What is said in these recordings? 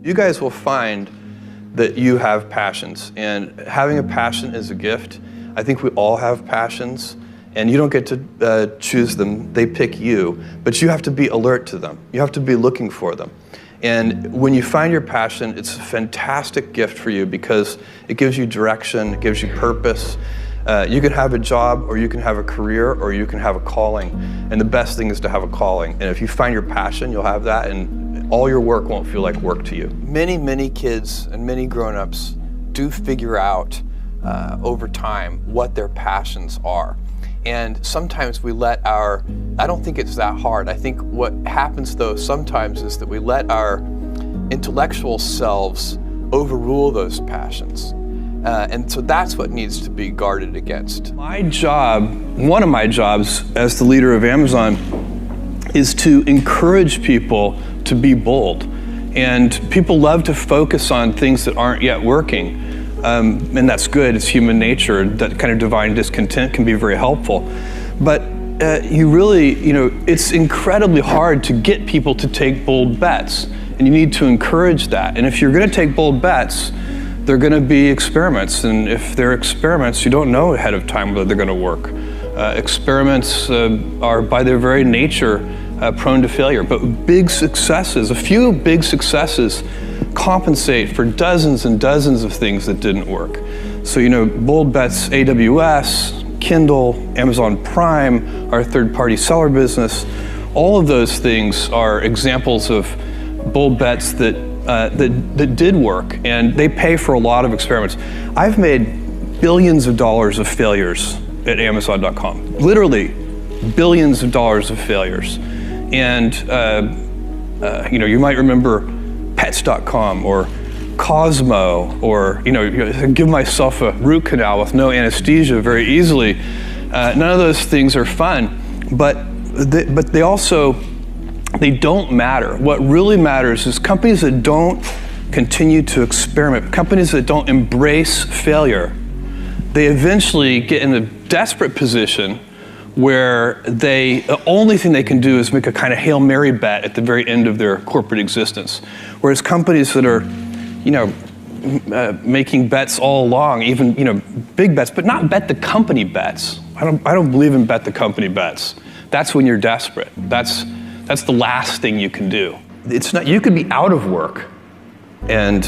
You guys will find that you have passions, and having a passion is a gift. I think we all have passions, and you don't get to choose them, they pick you, but you have to be alert to them. You have to be looking for them. And when you find your passion, it's a fantastic gift for you because it gives you direction, it gives you purpose. You can have a job, or you can have a career, or you can have a calling. And the best thing is to have a calling. And if you find your passion, you'll have that, and all your work won't feel like work to you. Many kids and many grown-ups do figure out over time what their passions are. And sometimes we let I don't think it's that hard. I think what happens though sometimes is that we let our intellectual selves overrule those passions. And so that's what needs to be guarded against. My job, one of my jobs as the leader of Amazon, is to encourage people to be bold. And people love to focus on things that aren't yet working. And that's good, it's human nature. That kind of divine discontent can be very helpful. But it's incredibly hard to get people to take bold bets. And you need to encourage that. And if you're gonna take bold bets, they're gonna be experiments. And if they're experiments, you don't know ahead of time whether they're gonna work. Experiments are by their very nature prone to failure, but big successes, a few big successes compensate for dozens and dozens of things that didn't work. So, bold bets, AWS, Kindle, Amazon Prime, our third-party seller business, all of those things are examples of bold bets that did work, and they pay for a lot of experiments. I've made billions of dollars of failures at Amazon.com, literally billions of dollars of failures. And you might remember Pets.com or Cosmo, or give myself a root canal with no anesthesia very easily. None of those things are fun, but they don't matter. What really matters is companies that don't continue to experiment, companies that don't embrace failure. They eventually get in a desperate position where the only thing they can do is make a kind of Hail Mary bet at the very end of their corporate existence. Whereas companies that are, making bets all along, even, big bets, but not bet the company bets. I don't believe in bet the company bets. That's when you're desperate. That's the last thing you can do. It's not, you could be out of work and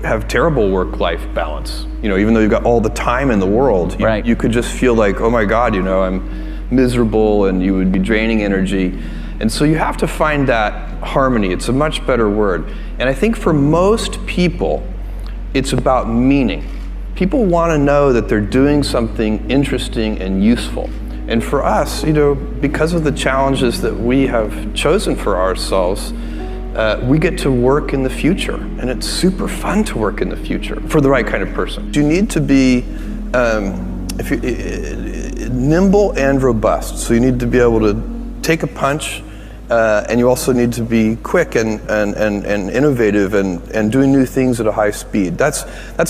have terrible work-life balance. Even though you've got all the time in the world, right. You could just feel like, oh my God, I'm miserable, and you would be draining energy. And so you have to find that harmony. It's a much better word. And I think for most people, it's about meaning. People want to know that they're doing something interesting and useful. And for us, because of the challenges that we have chosen for ourselves, we get to work in the future, and it's super fun to work in the future for the right kind of person. You need to be nimble and robust. So you need to be able to take a punch, and you also need to be quick and innovative and doing new things at a high speed. That's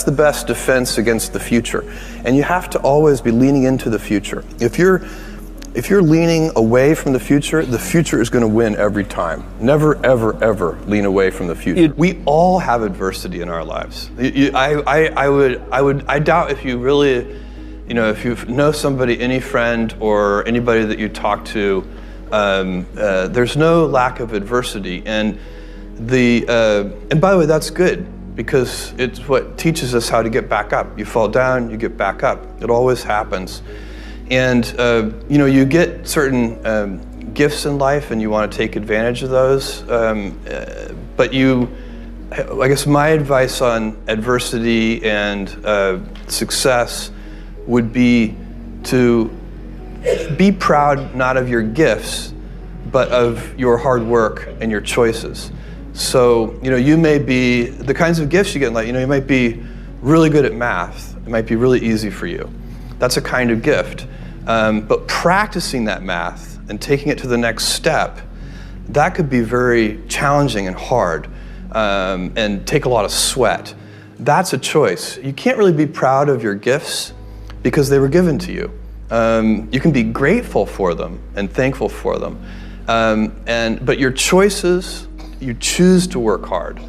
the best defense against the future. And you have to always be leaning into the future. If you're leaning away from the future is going to win every time. Never, ever, ever lean away from the future. We all have adversity in our lives. I doubt if you really, if you know somebody, any friend or anybody that you talk to, there's no lack of adversity. And by the way, that's good, because it's what teaches us how to get back up. You fall down, you get back up. It always happens. And you get certain gifts in life, and you want to take advantage of those. But I guess my advice on adversity and success would be to be proud not of your gifts, but of your hard work and your choices. So you may be the kinds of gifts you get in life. You might be really good at math. It might be really easy for you. That's a kind of gift. But practicing that math and taking it to the next step, that could be very challenging and hard, and take a lot of sweat. That's a choice. You can't really be proud of your gifts because they were given to you. You can be grateful for them and thankful for them. But your choices you choose to work hard.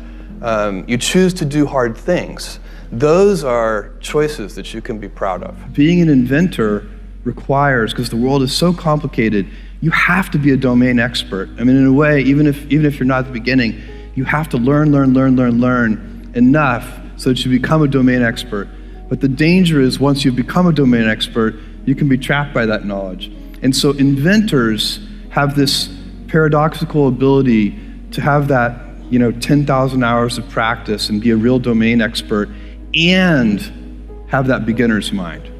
You choose to do hard things. Those are choices that you can be proud of. Being an inventor requires, because the world is so complicated, you have to be a domain expert. I mean, in a way, even if you're not at the beginning, you have to learn enough so that you become a domain expert. But the danger is once you've become a domain expert, you can be trapped by that knowledge. And so inventors have this paradoxical ability to have that 10,000 hours of practice and be a real domain expert and have that beginner's mind.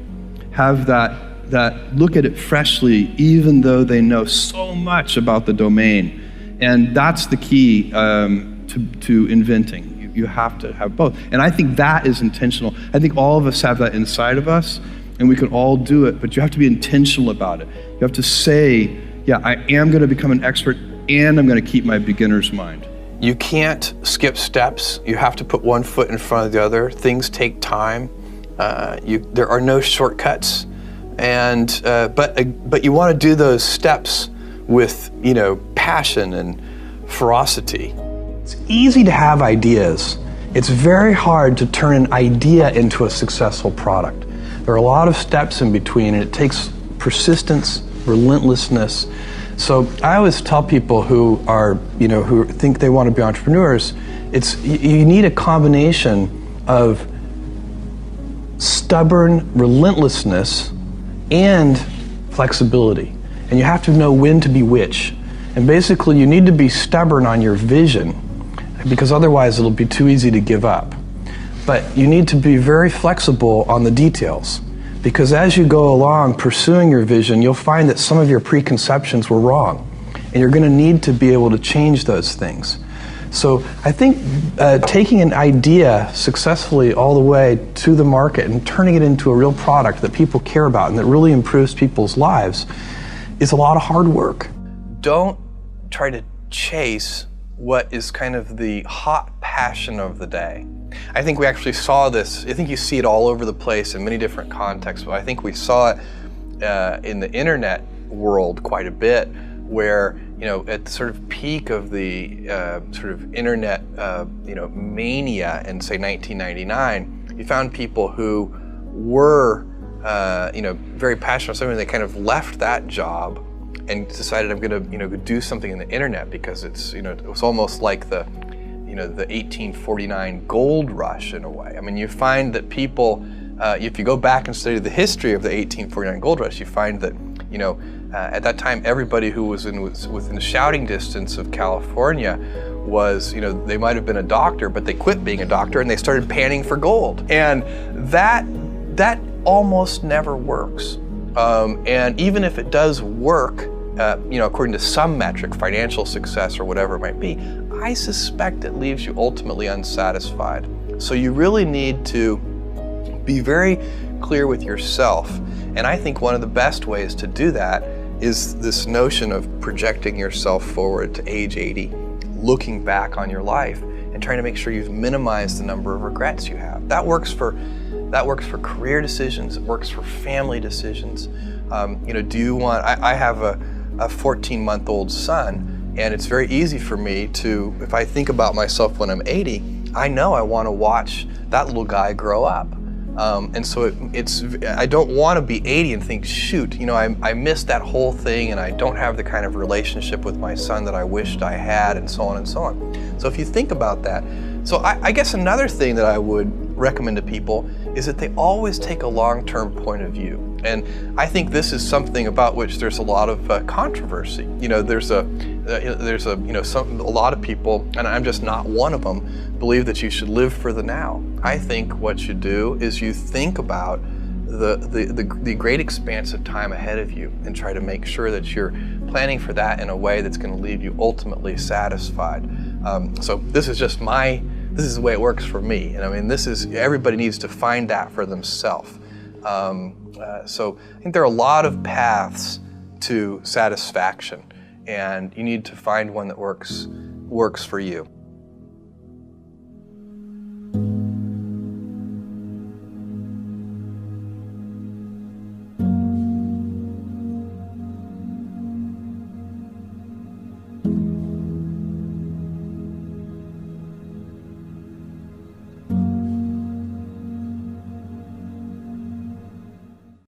Have that look at it freshly, even though they know so much about the domain. And that's the key to inventing. You have to have both. And I think that is intentional. I think all of us have that inside of us, and we can all do it, but you have to be intentional about it. You have to say, yeah, I am going to become an expert, and I'm going to keep my beginner's mind. You can't skip steps. You have to put one foot in front of the other. Things take time. There are no shortcuts. And but you want to do those steps with passion and ferocity. It's easy to have ideas. It's very hard to turn an idea into a successful product. There are a lot of steps in between, and it takes persistence, relentlessness. So I always tell people who are who think they want to be entrepreneurs, you need a combination of stubborn relentlessness and flexibility. And you have to know when to be which. And basically you need to be stubborn on your vision, because otherwise it'll be too easy to give up. But you need to be very flexible on the details, because as you go along pursuing your vision, you'll find that some of your preconceptions were wrong, and you're going to need to be able to change those things. So I think taking an idea successfully all the way to the market and turning it into a real product that people care about and that really improves people's lives is a lot of hard work. Don't try to chase what is kind of the hot passion of the day. I think we actually saw this. I think you see it all over the place in many different contexts, but I think we saw it in the internet world quite a bit, where at the sort of peak of the sort of internet mania in, say, 1999, you found people who were very passionate about something. They kind of left that job and decided, I'm going to go do something in the internet, because it's it was almost like the the 1849 gold rush in a way. I mean, you find that people, if you go back and study the history of the 1849 gold rush, you find that at that time everybody who was within shouting distance of California was, they might have been a doctor, but they quit being a doctor and they started panning for gold. And that almost never works. And even if it does work, according to some metric, financial success or whatever it might be, I suspect it leaves you ultimately unsatisfied. So you really need to be very clear with yourself. And I think one of the best ways to do that is this notion of projecting yourself forward to age 80, looking back on your life and trying to make sure you've minimized the number of regrets you have. That works for career decisions. It works for family decisions. Do you want? I have a 14-month-old son, and it's very easy for me to, if I think about myself when I'm 80, I know I want to watch that little guy grow up. And so I don't want to be 80 and think, shoot, I missed that whole thing, and I don't have the kind of relationship with my son that I wished I had, and so on and so on. So if you think about that, so I guess another thing that I would recommend to people is that they always take a long-term point of view. And I think this is something about which there's a lot of controversy. There's a lot of people, and I'm just not one of them, believe that you should live for the now. I think what you do is you think about the great expanse of time ahead of you and try to make sure that you're planning for that in a way that's going to leave you ultimately satisfied. So this is the way it works for me. And I mean, everybody needs to find that for themselves. So I think there are a lot of paths to satisfaction, and you need to find one that works for you.